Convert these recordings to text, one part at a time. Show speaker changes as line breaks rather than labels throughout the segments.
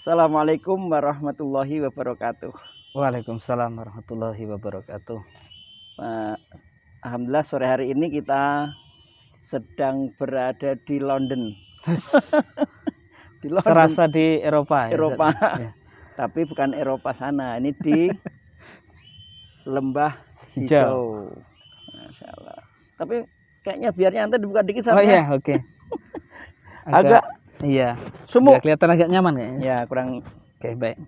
Assalamualaikum warahmatullahi wabarakatuh.
Waalaikumsalam warahmatullahi wabarakatuh.
Alhamdulillah sore hari ini kita sedang berada di London. Di London,
Serasa di Eropa.
Eropa.
Ya.
Tapi bukan Eropa sana. Ini di Lembah Hijau. Masya Allah. Tapi kayaknya biar nyantai dibuka dikit
Oh
saja.
iya, oke.
Agak
iya.
sumuk.
Biar kelihatan agak nyaman kayaknya.
Ya kurang.
Oke, baik.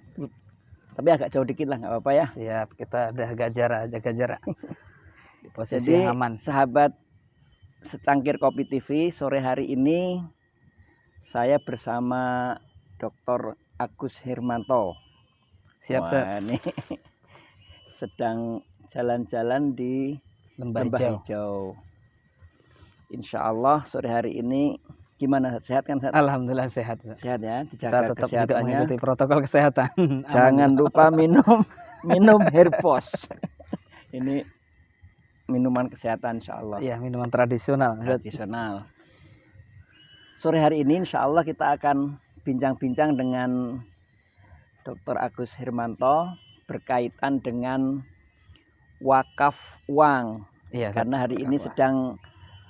Tapi agak jauh dikit lah, nggak apa-apa ya.
Siap, kita ada jaga jarak. Di posisi
Jadi,
yang aman.
sahabat Secangkir Kopi TV, sore hari ini saya bersama Dr. Agus Hermanto.
Siap,
Wah, ini sedang jalan-jalan di
Lembah
Hijau. Insya Allah sore hari ini gimana, sehat kan?
Alhamdulillah sehat.
Sehat ya,
Kita
dijaga
tetap juga
kesehatannya.
mengikuti protokol kesehatan.
Jangan lupa minum Herpos. Ini minuman kesehatan insya Allah.
Iya, minuman tradisional.
Tradisional. Sore hari ini insya Allah kita akan bincang-bincang dengan Dr. Agus Hermanto berkaitan dengan wakaf uang.
Iya,
Karena hari ini sedang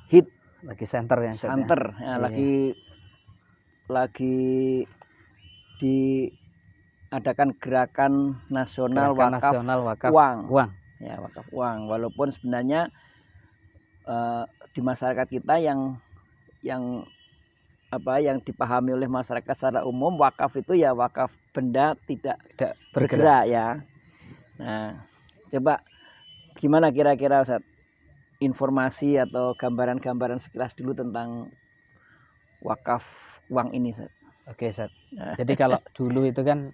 hit,
lagi center ya.
santer ya,
Iya.
lagi diadakan gerakan nasional wakaf uang. Ya, wakaf uang. Walaupun sebenarnya di masyarakat kita yang dipahami oleh masyarakat secara umum, wakaf itu ya wakaf benda tidak bergerak ya. Nah, coba gimana kira-kira Ustaz, informasi atau gambaran-gambaran sekilas dulu tentang wakaf uang ini, Ustaz.
Oke, Ustaz. Jadi kalau dulu itu kan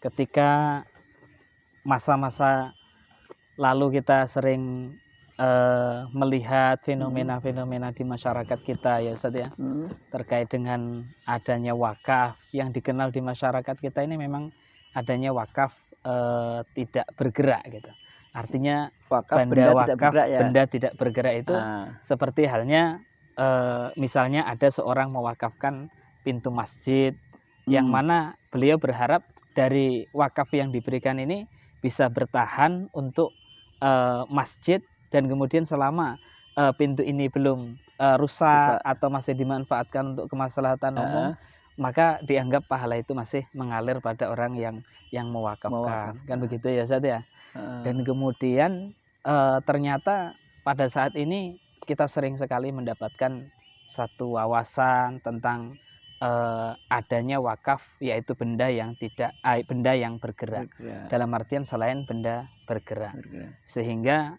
ketika masa-masa lalu kita sering melihat fenomena-fenomena di masyarakat kita ya Ustaz ya, terkait dengan adanya wakaf yang dikenal di masyarakat kita ini, memang adanya wakaf tidak bergerak gitu. Artinya benda tidak bergerak itu seperti halnya misalnya ada seorang mewakafkan pintu masjid yang mana beliau berharap dari wakaf yang diberikan ini bisa bertahan untuk masjid, dan kemudian selama pintu ini belum rusak atau masih dimanfaatkan untuk kemaslahatan umum, maka dianggap pahala itu masih mengalir pada orang yang mewakafkan. Kan begitu ya Ustaz ya. Dan kemudian ternyata pada saat ini kita sering sekali mendapatkan satu wawasan tentang adanya wakaf, yaitu benda yang bergerak. Dalam artian selain benda bergerak. Sehingga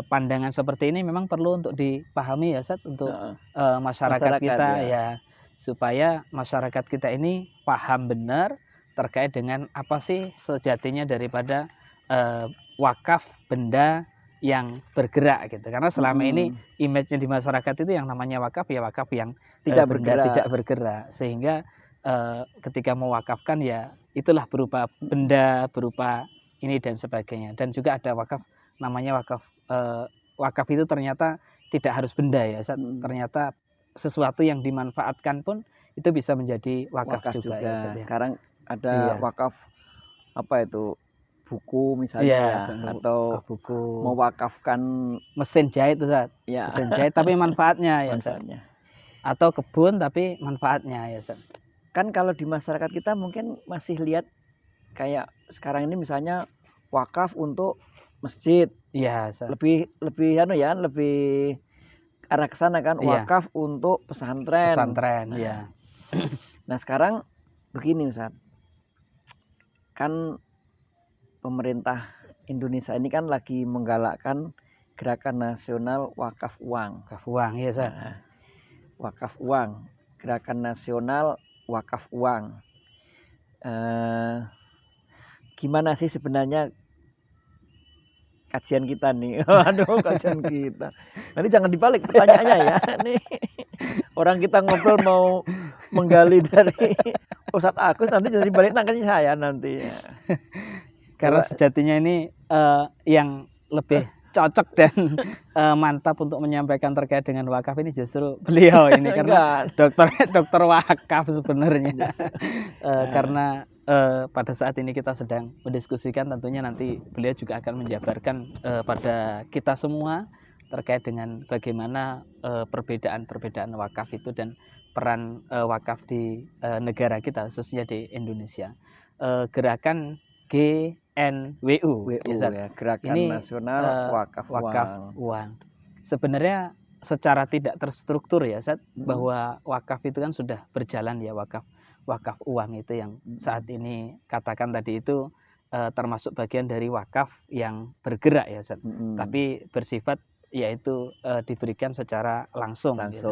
pandangan seperti ini memang perlu untuk dipahami ya Ustaz, untuk masyarakat kita ya, supaya masyarakat kita ini paham benar terkait dengan apa sih sejatinya daripada wakaf benda yang bergerak gitu. Karena selama ini image-nya di masyarakat itu yang namanya wakaf ya wakaf yang tidak bergerak. Sehingga ketika mewakafkan ya itulah berupa benda, berupa ini dan sebagainya. Dan juga ada wakaf, namanya wakaf itu ternyata tidak harus benda ya. Ternyata sesuatu yang dimanfaatkan pun itu bisa menjadi wakaf juga. Ya,
sekarang ada wakaf apa itu, buku misalnya, atau
buku,
mewakafkan
mesin jahit Ustaz.
Ya.
Mesin jahit tapi manfaatnya ya Ustaz. Atau kebun tapi manfaatnya ya Ustaz.
Kan kalau di masyarakat kita mungkin masih lihat kayak sekarang ini misalnya wakaf untuk masjid.
Iya, Ustaz.
Lebih arah ke sana kan, wakaf untuk pesantren.
Ya.
Nah, sekarang begini Ustaz. Kan pemerintah Indonesia ini kan lagi menggalakkan gerakan nasional wakaf uang.
Wakaf uang, ya Ustaz.
Wakaf uang, gerakan nasional wakaf uang. Gimana sih sebenarnya kajian kita nih? Waduh, kajian kita. Nanti jangan dibalik pertanyaannya ya. Nih orang kita ngobrol mau menggali dari Ustadz Agus, nanti jadi balik nangkanya saya nanti.
Karena sejatinya ini yang lebih cocok dan mantap untuk menyampaikan terkait dengan wakaf ini justru beliau ini karena dokter wakaf sebenarnya. Karena pada saat ini kita sedang mendiskusikan, tentunya nanti beliau juga akan menjabarkan pada kita semua terkait dengan bagaimana perbedaan-perbedaan wakaf itu dan peran wakaf di negara kita, khususnya di Indonesia. Gerakan GNWU,
ya, Gerakan
ini
Nasional Wakaf
Uang. Sebenarnya secara tidak terstruktur ya, bahwa wakaf itu kan sudah berjalan ya, wakaf uang itu yang saat ini katakan tadi itu termasuk bagian dari wakaf yang bergerak ya, tapi bersifat yaitu diberikan secara langsung. Ya,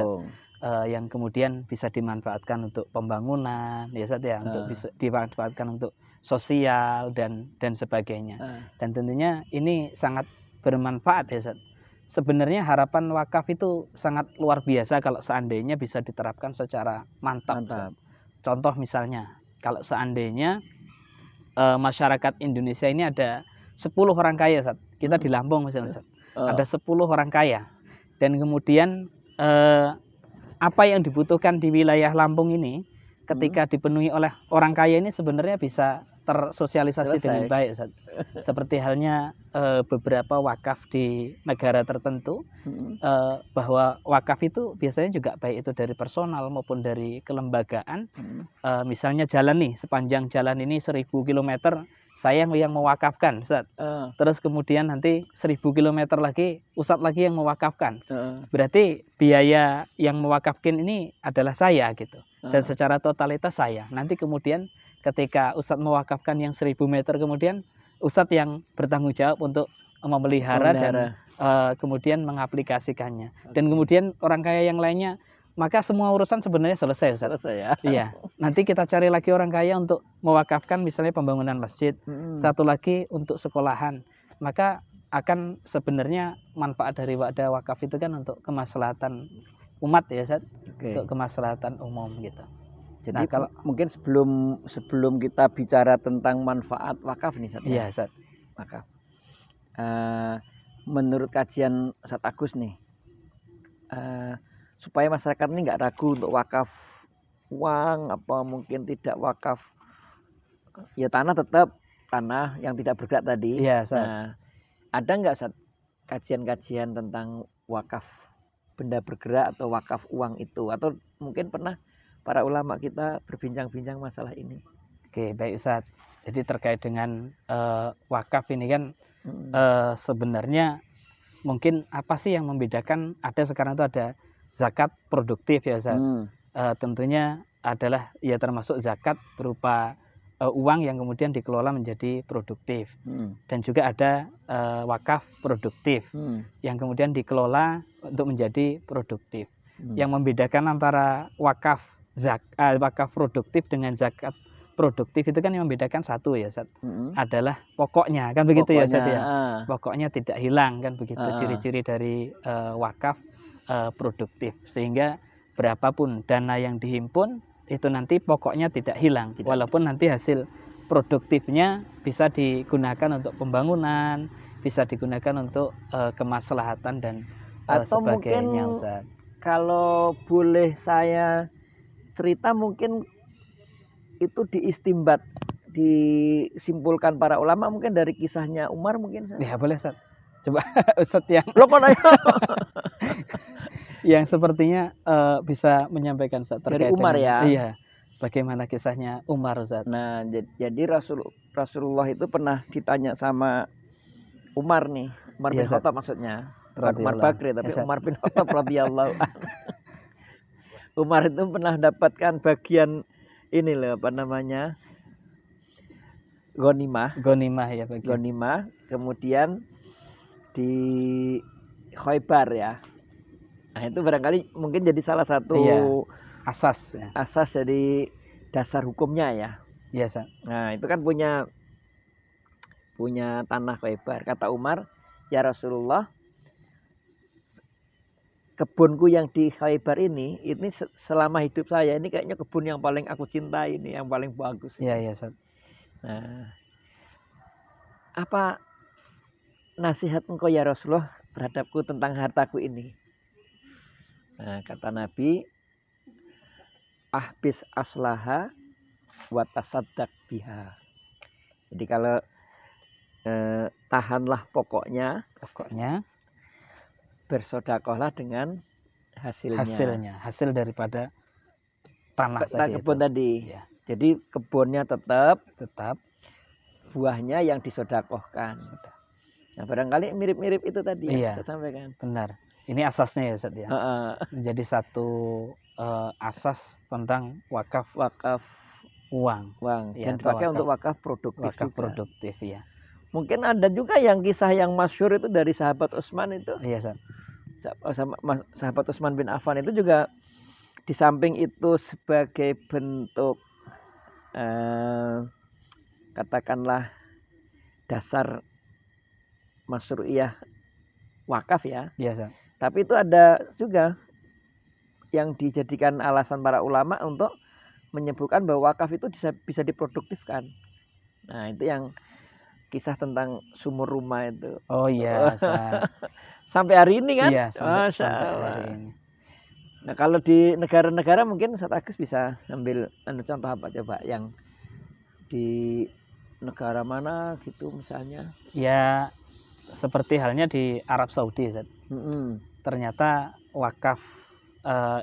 yang kemudian bisa dimanfaatkan untuk pembangunan ya, untuk bisa dimanfaatkan untuk sosial dan sebagainya. Dan tentunya ini sangat bermanfaat ya, Sebenarnya harapan wakaf itu sangat luar biasa kalau seandainya bisa diterapkan secara mantap. Contoh misalnya, kalau seandainya masyarakat Indonesia ini ada 10 orang kaya, kita di Lampung misalnya, ada 10 orang kaya, dan kemudian apa yang dibutuhkan di wilayah Lampung ini ketika dipenuhi oleh orang kaya ini sebenarnya bisa tersosialisasi dengan baik, seperti halnya beberapa wakaf di negara tertentu, bahwa wakaf itu biasanya juga baik itu dari personal maupun dari kelembagaan. Misalnya jalan nih, sepanjang jalan ini 1000 km saya yang mewakafkan, terus kemudian nanti 1000 km lagi Ustadz lagi yang mewakafkan. Berarti biaya yang mewakafkan ini adalah saya gitu, dan secara totalitas saya. Nanti kemudian ketika Ustadz mewakafkan yang 1000 meter, kemudian Ustadz yang bertanggung jawab untuk memelihara dan kemudian mengaplikasikannya. Dan kemudian orang kaya yang lainnya, maka semua urusan sebenarnya selesai,
ya.
Iya. Nanti kita cari lagi orang kaya untuk mewakafkan misalnya pembangunan masjid, satu lagi untuk sekolahan. Maka akan sebenarnya manfaat dari wadah wakaf itu kan untuk kemaslahatan umat ya, untuk kemaslahatan umum gitu.
Jadi kalau mungkin sebelum kita bicara tentang manfaat wakaf nih,
Iya,
wakaf. Menurut kajian Ustadz Agus nih, supaya masyarakat ini nggak ragu untuk wakaf uang apa mungkin tidak wakaf, ya tanah tetap tanah yang tidak bergerak tadi.
Iya,
nah, ada nggak kajian-kajian tentang wakaf benda bergerak atau wakaf uang itu, atau mungkin pernah para ulama kita berbincang-bincang masalah ini?
Oke, baik Ustadz. Jadi terkait dengan wakaf ini kan sebenarnya mungkin apa sih yang membedakan? Ada sekarang itu ada zakat produktif ya Ustadz. Tentunya adalah ya termasuk zakat berupa uang yang kemudian dikelola menjadi produktif. Dan juga ada wakaf produktif yang kemudian dikelola untuk menjadi produktif. Yang membedakan antara wakaf produktif dengan zakat produktif itu kan yang membedakan satu ya, adalah pokoknya kan begitu ya, ya. Pokoknya tidak hilang kan begitu ciri-ciri dari wakaf produktif, sehingga berapapun dana yang dihimpun itu nanti pokoknya tidak hilang, walaupun nanti hasil produktifnya bisa digunakan untuk pembangunan, bisa digunakan untuk kemaslahatan dan
atau
sebagainya,
mungkin
Ustaz.
Kalau boleh saya cerita, mungkin itu disimpulkan para ulama mungkin dari kisahnya Umar mungkin.
Ya boleh Ustaz. Coba Ustaz yang yang sepertinya bisa menyampaikan Ustaz terkait
dari Umar
dengan,
ya.
Iya. Bagaimana kisahnya Umar Ustaz?
Nah, jadi Rasulullah itu pernah ditanya sama Umar nih, Umar bin Khattab maksudnya. Bukan Umar Bakri tapi Umar bin Khattab radhiyallahu anhu. Umar itu pernah dapatkan bagian ini loh, apa namanya, Ghanimah ya, bagian Ghanimah, kemudian di Khaybar ya. Nah itu barangkali mungkin jadi salah satu
asas ya.
Asas dari dasar hukumnya ya.
Iya,
Nah itu kan punya tanah Khaybar. Kata Umar, ya Rasulullah, kebunku yang di Khaybar ini selama hidup saya ini kayaknya kebun yang paling aku cintai, ini yang paling bagus.
Iya, Ustaz.
Nah, apa nasihat engkau ya Rasulullah terhadapku tentang hartaku ini? Nah, kata Nabi, ahbis aslaha wa tasaddaq biha. Jadi kalau tahanlah pokoknya, bersodakohlah dengan hasilnya.
Hasil daripada tanah
kebun tadi.
Ya.
Jadi kebunnya tetap, buahnya yang disodakohkan. Nah, barangkali mirip-mirip itu tadi yang saya sampaikan.
Benar. Ini asasnya ya Ustaz ya. Menjadi satu asas tentang wakaf uang.
Dan dipakai untuk wakaf produktif.
Ya.
Mungkin ada juga yang kisah yang masyhur itu dari sahabat Utsman itu.
Iya, Ustaz.
Sahabat Utsman bin Affan itu juga di samping itu sebagai bentuk katakanlah dasar masyru'iyah wakaf ya.
Biasa.
Tapi itu ada juga yang dijadikan alasan para ulama untuk menyebutkan bahwa wakaf itu bisa diproduktifkan. Nah, itu yang kisah tentang sumur rumah itu.
Oh iya.
Sampai hari ini kan?
Iya, sampai hari ini.
Nah, kalau di negara-negara mungkin Ustaz Agus bisa ambil contoh apa coba yang di negara mana gitu misalnya?
Ya, seperti halnya di Arab Saudi, Ustaz. Ternyata wakaf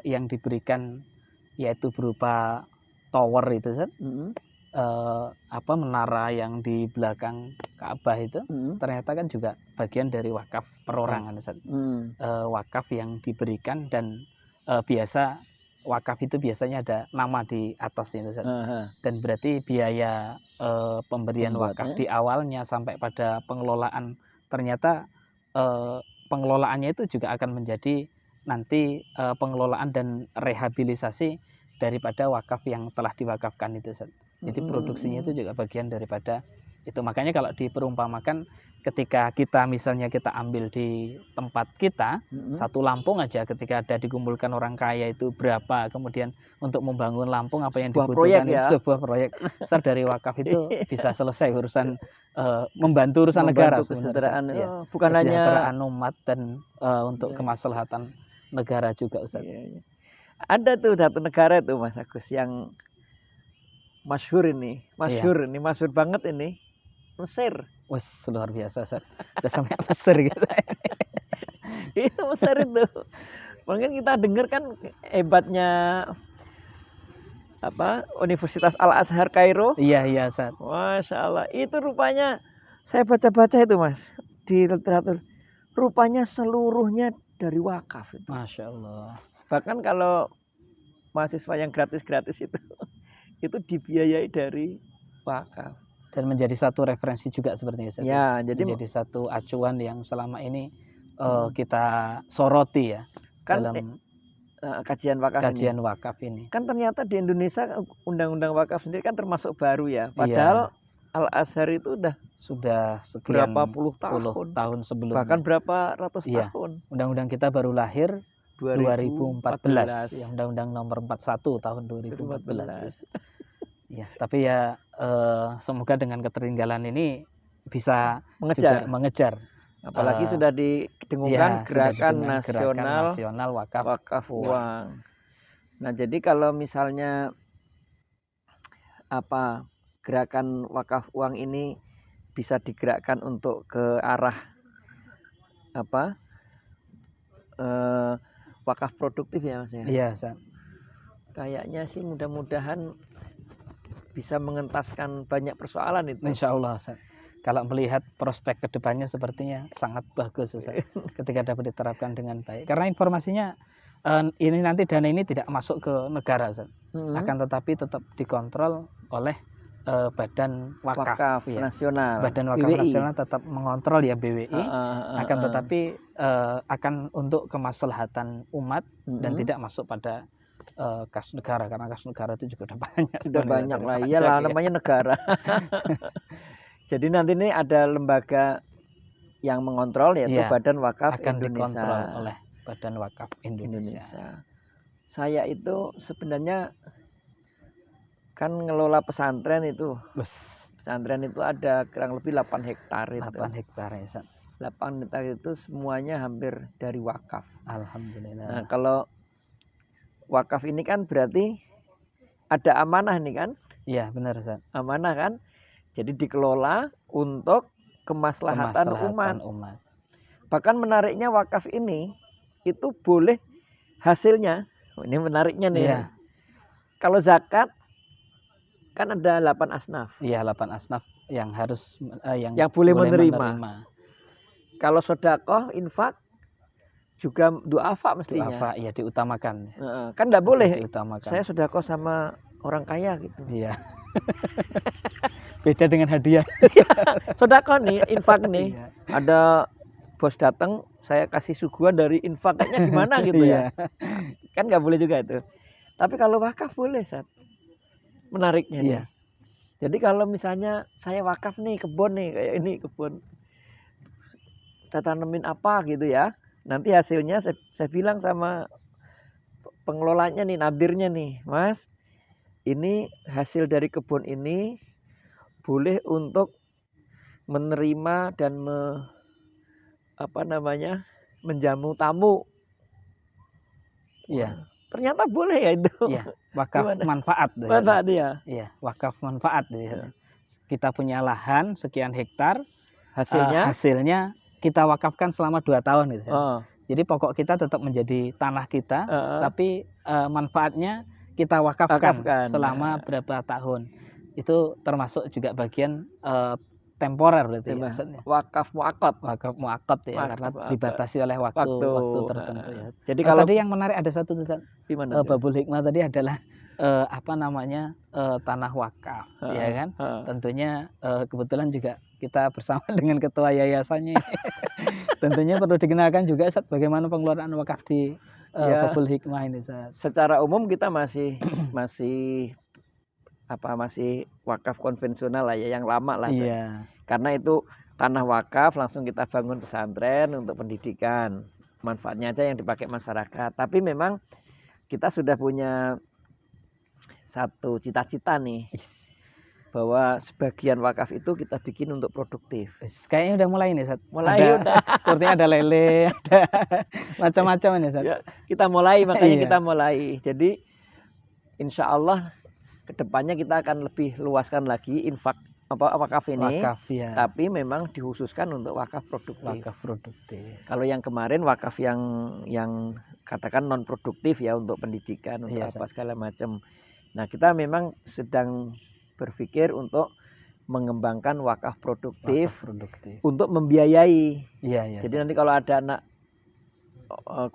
yang diberikan yaitu berupa tower itu, Ustaz. Menara yang di belakang Ka'bah itu ternyata kan juga bagian dari wakaf perorangan, Ustaz. Wakaf yang diberikan dan biasa wakaf itu biasanya ada nama di atas itu, Ustaz. Dan berarti biaya pemberian wakaf di awalnya sampai pada pengelolaan ternyata pengelolaannya itu juga akan menjadi nanti pengelolaan dan rehabilitasi daripada wakaf yang telah diwakafkan itu, Ustaz. Jadi produksinya itu juga bagian daripada itu. Makanya kalau diperumpamakan ketika kita misalnya kita ambil di tempat kita satu Lampung aja, ketika ada dikumpulkan orang kaya itu berapa, kemudian untuk membangun Lampung apa yang dibutuhkan itu sebuah proyek besar dari wakaf itu bisa selesai urusan membantu urusan negara
kesejahteraan
ya.
Bukan hanya
umat dan untuk kemaslahatan negara juga, Ustaz.
Ada tuh satu negara itu Mas Agus yang masyhur banget ini, Mesir.
Wah, luar biasa, Ustaz. Udah sampai Mesir gitu.
Itu Mesir itu. Mungkin kita dengar kan hebatnya Universitas Al-Azhar Kairo.
Iya, Ustaz.
Masya Allah. Itu rupanya saya baca-baca itu Mas di literatur. Rupanya seluruhnya dari wakaf itu.
Masya Allah.
Bahkan kalau mahasiswa yang gratis-gratis itu dibiayai dari wakaf.
Dan menjadi satu referensi juga sepertinya, Ustaz.
Ya, jadi
menjadi satu acuan yang selama ini kita soroti ya
kan,
dalam
kajian wakaf ini. Kan ternyata di Indonesia undang-undang wakaf sendiri kan termasuk baru ya. Padahal Al-Azhar itu
sudah sekian
berapa puluh tahun
sebelumnya.
Bahkan berapa ratus tahun.
Undang-undang kita baru lahir 2014. Ya, Undang-Undang nomor 41 tahun 2014. Ya, tapi ya semoga dengan ketertinggalan ini bisa mengejar.
Apalagi sudah didengungkan gerakan nasional wakaf uang. Nah, jadi kalau misalnya gerakan wakaf uang ini bisa digerakkan untuk ke arah wakaf produktif ya Mas ya.
Iya, Ustaz.
Kayaknya sih mudah-mudahan bisa mengentaskan banyak persoalan itu.
Insya Allah, Ustaz. Kalau melihat prospek kedepannya sepertinya sangat bagus, Ustaz, ketika dapat diterapkan dengan baik. Karena informasinya ini nanti dana ini tidak masuk ke negara, Ustaz. Akan tetapi tetap dikontrol oleh Badan Wakaf ya.
Nasional.
Badan Wakaf BWI. Nasional tetap mengontrol ya BWI. Akan tetapi akan untuk kemaslahatan umat dan tidak masuk pada kas negara, karena kas negara itu juga udah banyak.
Sudah banyak lah, iyalah namanya negara. Jadi nanti ini ada lembaga yang mengontrol yaitu Badan Wakaf
akan
Indonesia.
Dikontrol oleh Badan Wakaf Indonesia.
Saya itu sebenarnya kan ngelola pesantren itu. Pesantren itu ada kurang lebih 8 hektar itu.
8 hektar ya, Ustaz.
8 hektar itu semuanya hampir dari wakaf.
Alhamdulillah.
Nah, kalau wakaf ini kan berarti ada amanah nih kan?
Iya, benar Ustaz.
Amanah kan? Jadi dikelola untuk kemaslahatan umat. Bahkan menariknya wakaf ini itu boleh hasilnya. Ini menariknya nih.
Iya.
Kalau zakat kan ada 8 asnaf.
Iya, 8 asnaf yang harus yang
boleh menerima. Kalau sedekah, infak juga duafa mestinya.
Duafa ya diutamakan.
Kan enggak boleh.
Diutamakan.
Saya sedekah sama orang kaya gitu.
Iya. Beda dengan hadiah.
Sedekah nih, infak nih. Iya. Ada bos datang, saya kasih suguhan dari infak, kayaknya gimana gitu ya. Kan nggak boleh juga itu. Tapi kalau wakaf boleh, Sat. Menariknya nih. Jadi kalau misalnya saya wakaf nih kebun nih, kayak ini kebun, saya tanemin apa gitu ya. Nanti hasilnya saya bilang sama pengelolanya nih, nadirnya nih, Mas, ini hasil dari kebun ini boleh untuk menerima dan menjamu tamu.
Iya.
Ternyata boleh ya itu.
Iya, wakaf manfaat.
Manfaat ya.
Iya, wakaf manfaat. Ya. Kita punya lahan sekian hektar, hasilnya kita wakafkan selama 2 tahun gitu. Jadi pokok kita tetap menjadi tanah kita, tapi manfaatnya kita wakafkan selama berapa tahun. Itu termasuk juga bagian temporer berarti maksudnya.
Wakaf muakkad.
Wakaf muakkad ya, karena dibatasi oleh waktu tertentu ya.
Jadi kalau
tadi yang menarik ada satu tulisan Babul Hikmah tadi adalah tanah wakaf ya kan. Tentunya kebetulan juga kita bersama dengan ketua yayasannya. Tentunya perlu dikenalkan juga Ustaz bagaimana pengelolaan wakaf di Babul Hikmah ini Ustaz.
Secara umum kita masih wakaf konvensional lah ya, yang lama lah.
Iya.
Karena itu tanah wakaf langsung kita bangun pesantren untuk pendidikan. Manfaatnya aja yang dipakai masyarakat. Tapi memang kita sudah punya satu cita-cita nih. Bahwa sebagian wakaf itu kita bikin untuk produktif.
Kayaknya udah mulai nih, Ustaz.
Udah.
Sepertinya ada lele, ada macam-macam ini, Ustaz.
Ya, kita mulai, makanya kita mulai. Jadi insya Allah kedepannya kita akan lebih luaskan lagi wakaf ini.
Wakaf, ya.
Tapi memang dikhususkan untuk wakaf produktif.
Wakaf produktif.
Kalau yang kemarin wakaf yang katakan non produktif ya, untuk pendidikan, untuk segala macam. Nah, kita memang sedang berpikir untuk mengembangkan wakaf produktif. Untuk membiayai.
Iya.
Jadi nanti kalau ada anak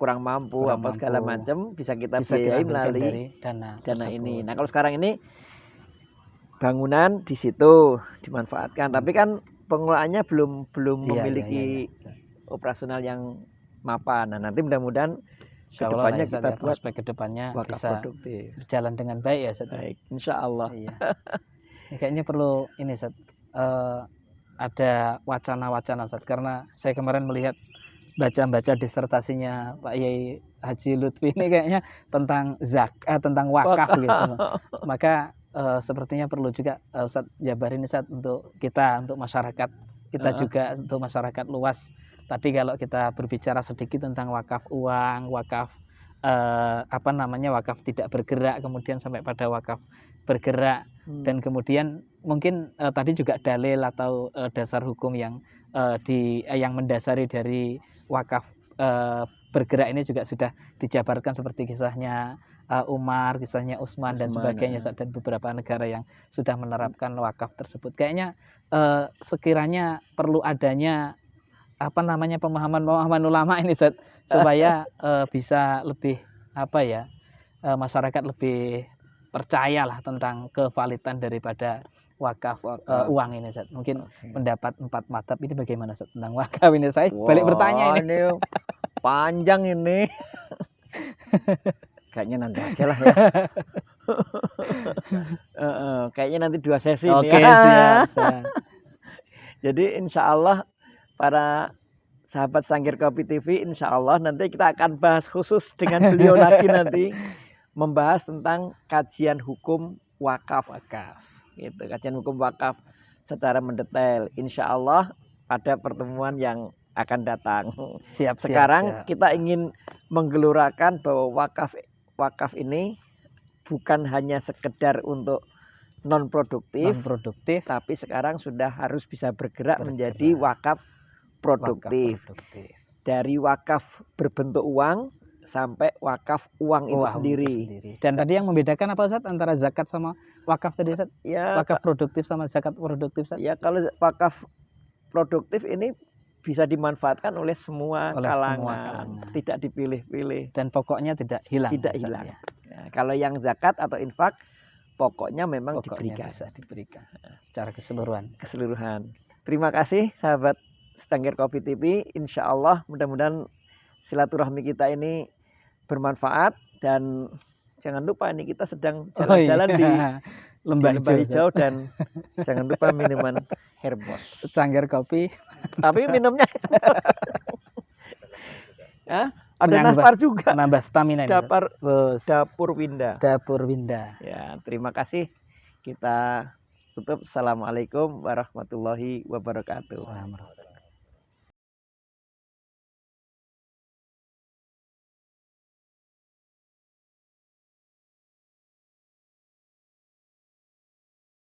kurang mampu segala macam bisa kita biayai melalui dana ini. Nah, kalau sekarang ini bangunan di situ dimanfaatkan, tapi kan pengelolaannya belum memiliki operasional yang mapan. Nah, nanti mudah-mudahan kedepannya kita buat
kedepannya
bisa
produktif, berjalan dengan baik ya Ustaz.
Baik, insya Allah.
Iya. Kayaknya perlu ini Ustaz, ada wacana-wacana Ustaz, karena saya kemarin melihat baca disertasinya Pak Yai Haji Lutfi ini kayaknya tentang tentang wakaf gitu. Maka sepertinya perlu juga Ustaz jabarin Ustaz untuk kita, untuk masyarakat kita juga, untuk masyarakat luas. Tadi kalau kita berbicara sedikit tentang wakaf uang, wakaf wakaf tidak bergerak, kemudian sampai pada wakaf bergerak, dan kemudian mungkin tadi juga dalil atau dasar hukum yang mendasari dari wakaf bergerak ini juga sudah dijabarkan, seperti kisahnya Umar, kisahnya Utsman dan sebagainya, dan beberapa negara yang sudah menerapkan wakaf tersebut. Kayaknya sekiranya perlu adanya pemahaman ulama ini Ustaz, supaya bisa lebih masyarakat lebih percayalah tentang kevalidan daripada wakaf uang ini Ustaz. Mungkin pendapat 4 mazhab ini bagaimana Ustaz tentang wakaf ini? Saya balik bertanya ini.
Panjang ini. Kayaknya nanti aja lah ya. Kayaknya nanti 2 sesi nih.
Oke, siap.
Jadi insya Allah para sahabat Sangkir Kopi TV, insya Allah nanti kita akan bahas khusus dengan beliau lagi nanti, membahas tentang kajian hukum wakaf. Gitu, kajian hukum wakaf secara mendetail. Insya Allah pada pertemuan yang akan datang.
Siap.
Sekarang kita ingin menggelurakan bahwa wakaf ini bukan hanya sekedar untuk non produktif, tapi sekarang sudah harus bisa bergerak menjadi wakaf produktif. Dari wakaf berbentuk uang sampai wakaf uang itu sendiri.
Dan tadi yang membedakan apa Ustaz antara zakat sama wakaf tadi Ustaz?
Ya,
wakaf produktif sama zakat produktif Ustaz?
Ya, kalau wakaf produktif ini bisa dimanfaatkan oleh semua kalangan, tidak dipilih-pilih.
Dan pokoknya tidak hilang.
Tidak hilang. Ya. Ya, kalau yang zakat atau infak, pokoknya memang
bisa diberikan secara keseluruhan.
Terima kasih sahabat Secangkir Kopi TV. Insya Allah mudah-mudahan silaturahmi kita ini bermanfaat, dan jangan lupa ini kita sedang jalan-jalan di lembah hijau dan jangan lupa minuman Herbos.
Secangkir kopi.
Tapi minumnya ada nastar juga.
Menambah stamina.
Dapur Winda. Ya, terima kasih. Kita tutup. Assalamualaikum warahmatullahi wabarakatuh.